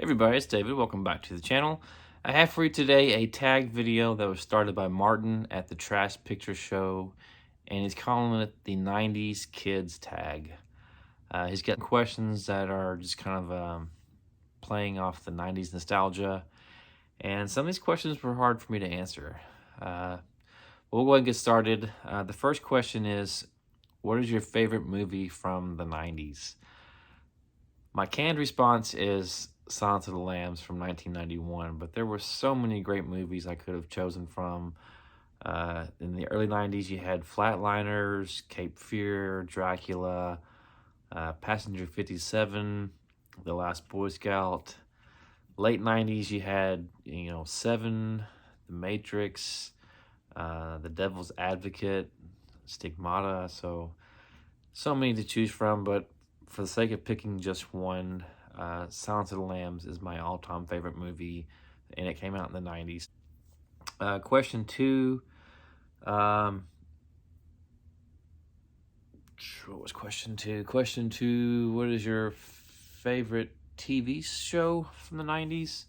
Hey everybody, it's David. Welcome back to the channel. I have for you today a tag video that was started by Martin at the Trash Picture Show, and he's calling it the 90s Kids Tag. He's got questions that are just kind of playing off the 90s nostalgia, and some of these questions were hard for me to answer. We'll go ahead and get started. The first question is, what is your favorite movie from the 90s? My canned response is Silence of the Lambs from 1991, but there were so many great movies I could have chosen from. In the early 90s, you had Flatliners, Cape Fear, Dracula, Passenger 57, The Last Boy Scout. Late 90s, you had, Seven, The Matrix, The Devil's Advocate, Stigmata. So many to choose from, but for the sake of picking just one, Silence of the Lambs is my all-time favorite movie, and it came out in the 90s. Question two. What was question two? Question two, what is your favorite TV show from the 90s?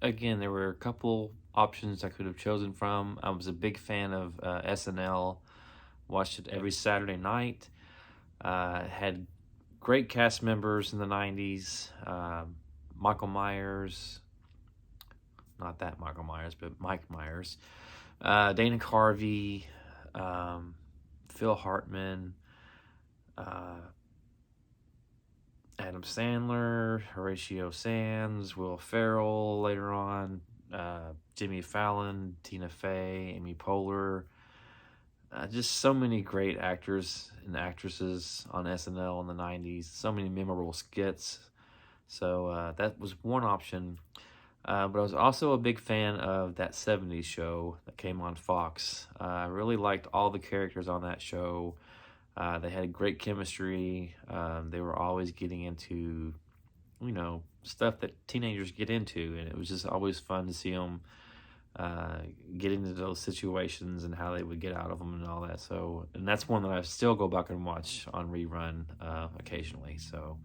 Again, there were a couple options I could have chosen from. I was a big fan of SNL. Watched it every Saturday night. Had great cast members in the 90s. Michael Myers. Not that Michael Myers, but Mike Myers. Dana Carvey. Phil Hartman. Adam Sandler. Horatio Sands. Will Ferrell later on. Jimmy Fallon. Tina Fey. Amy Poehler. Just so many great actors and actresses on SNL in the 90s. So many memorable skits. So that was one option. But I was also a big fan of that 70s show that came on Fox. I really liked all the characters on that show. They had great chemistry. They were always getting into, stuff that teenagers get into. And it was just always fun to see them get into those situations and how they would get out of them and all that. So, and that's one that I still go back and watch on rerun occasionally. So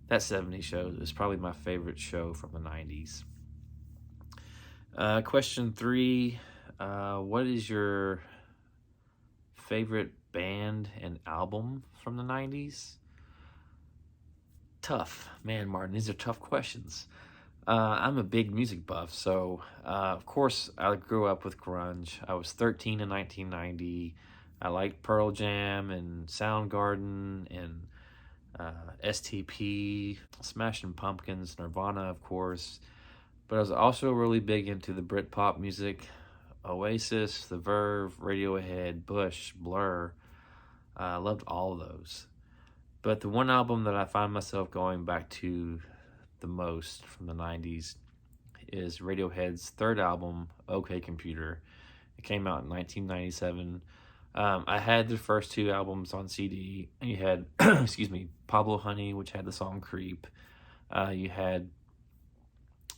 that 70s show is probably my favorite show from the 90s. Question three, what is your favorite band and album from the 90s? Tough. Man, Martin, these are tough questions. I'm a big music buff, so of course I grew up with grunge. I was 13 in 1990. I liked Pearl Jam and Soundgarden and STP, Smashing Pumpkins, Nirvana, of course. But I was also really big into the Britpop music, Oasis, The Verve, Radiohead, Bush, Blur. I loved all of those. But the one album that I find myself going back to the most from the 90s is Radiohead's third album, OK Computer. It came out in 1997. I had the first two albums on CD. You had, Pablo Honey, which had the song Creep. You had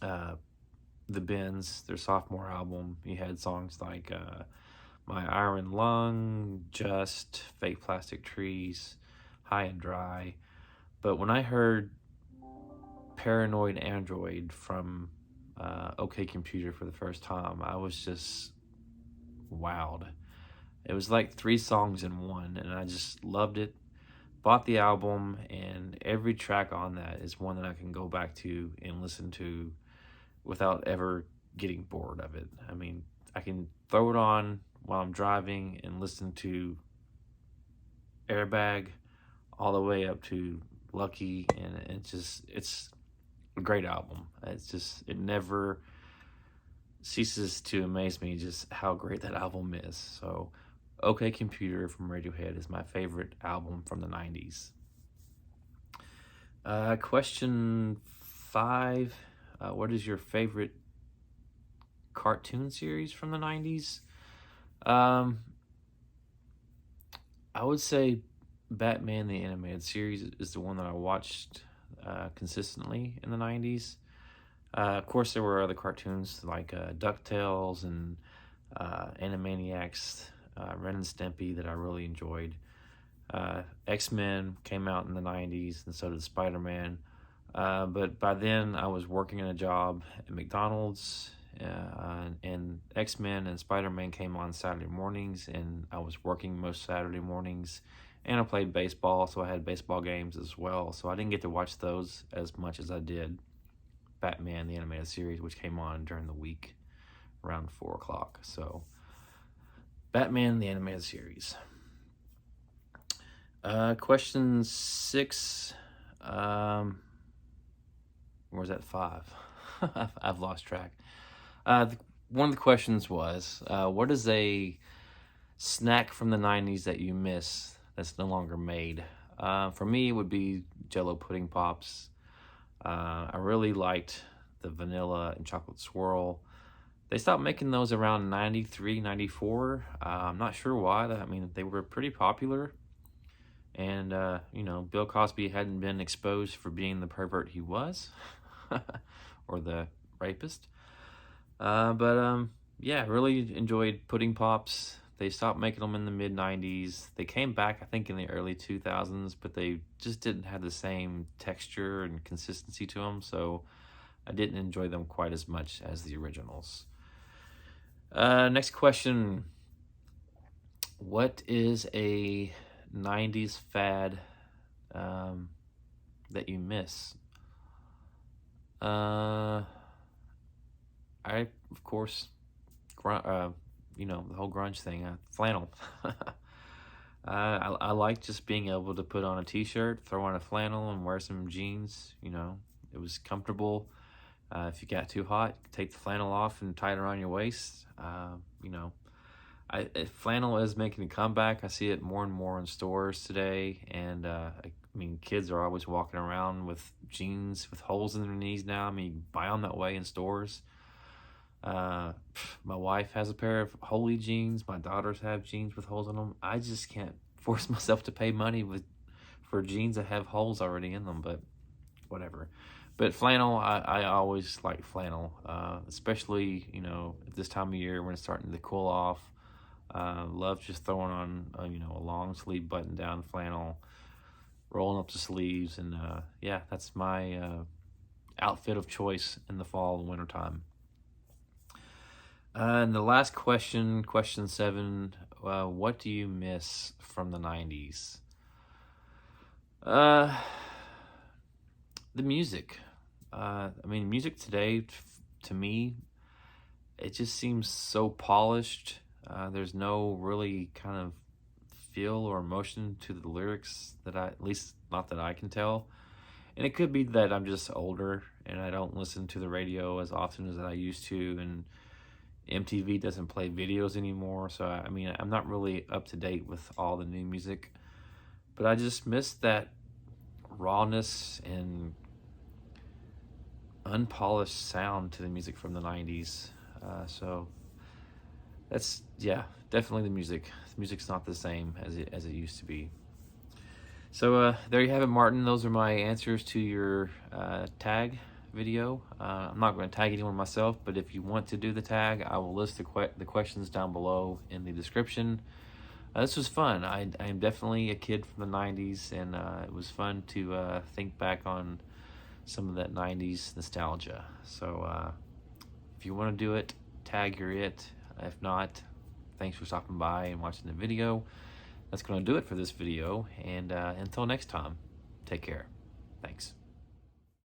The Bends, their sophomore album. You had songs like My Iron Lung, Just, Fake Plastic Trees, High and Dry. But when I heard Paranoid Android from OK Computer for the first time, I was just wowed. It was like 3 songs in one, and I just loved it. Bought the album, and every track on that is one that I can go back to and listen to without ever getting bored of it. I mean, I can throw it on while I'm driving and listen to Airbag all the way up to Lucky, and it's a great album. It never ceases to amaze me just how great that album is. So OK Computer from Radiohead is my favorite album from the 90s. Question 5, what is your favorite cartoon series from the 90s? I would say Batman the Animated Series is the one that I watched consistently in the 90s. Of course, there were other cartoons like DuckTales and Animaniacs, Ren and Stimpy that I really enjoyed. X-Men came out in the 90s, and so did Spider-Man. But by then, I was working in a job at McDonald's, and X-Men and Spider-Man came on Saturday mornings, and I was working most Saturday mornings. And I played baseball, so I had baseball games as well. So I didn't get to watch those as much as I did Batman, the animated series, which came on during the week around 4 o'clock. So Batman, the animated series. Question 6. Where's that 5? I've lost track. One of the questions was, what is a snack from the 90s that you miss that's no longer made? For me, it would be Jell-O pudding pops. I really liked the vanilla and chocolate swirl. They stopped making those around 93, 94. I'm not sure why. I mean, they were pretty popular. And, Bill Cosby hadn't been exposed for being the pervert he was, or the rapist. Yeah, really enjoyed pudding pops. They stopped making them in the mid-90s. They came back, I think, in the early 2000s, but they just didn't have the same texture and consistency to them, so I didn't enjoy them quite as much as the originals. Next question. What is a 90s fad that you miss? I, of course, the whole grunge thing, flannel. I like just being able to put on a t-shirt, throw on a flannel, and wear some jeans. It was comfortable. If you got too hot, take the flannel off and tie it around your waist. Flannel is making a comeback. I see it more and more in stores today, and kids are always walking around with jeans with holes in their knees now. I mean, you can buy them that way in stores. My wife has a pair of Holy jeans. My daughters have jeans with holes in them. I just can't force myself to pay money for jeans that have holes already in them, but whatever. But flannel, I always like flannel, especially, at this time of year when it's starting to cool off. Love just throwing on, a long sleeve button down flannel, rolling up the sleeves, and yeah, that's my outfit of choice in the fall and winter time. And the last question 7, what do you miss from the 90s? The music. Music today, to me, it just seems so polished. There's no really kind of feel or emotion to the lyrics at least not that I can tell. And it could be that I'm just older and I don't listen to the radio as often as I used to, and MTV doesn't play videos anymore. So, I'm not really up to date with all the new music, but I just miss that rawness and unpolished sound to the music from the 90s. So that's, yeah, definitely the music. The music's not the same as it used to be. So there you have it, Martin. Those are my answers to your tag video. I'm not going to tag anyone myself, but if you want to do the tag, I will list the questions down below in the description. This was fun. I am definitely a kid from the 90s, and it was fun to think back on some of that 90s nostalgia. So if you want to do it, tag your it. If not, thanks for stopping by and watching the video. That's going to do it for this video, and until next time, take care. Thanks.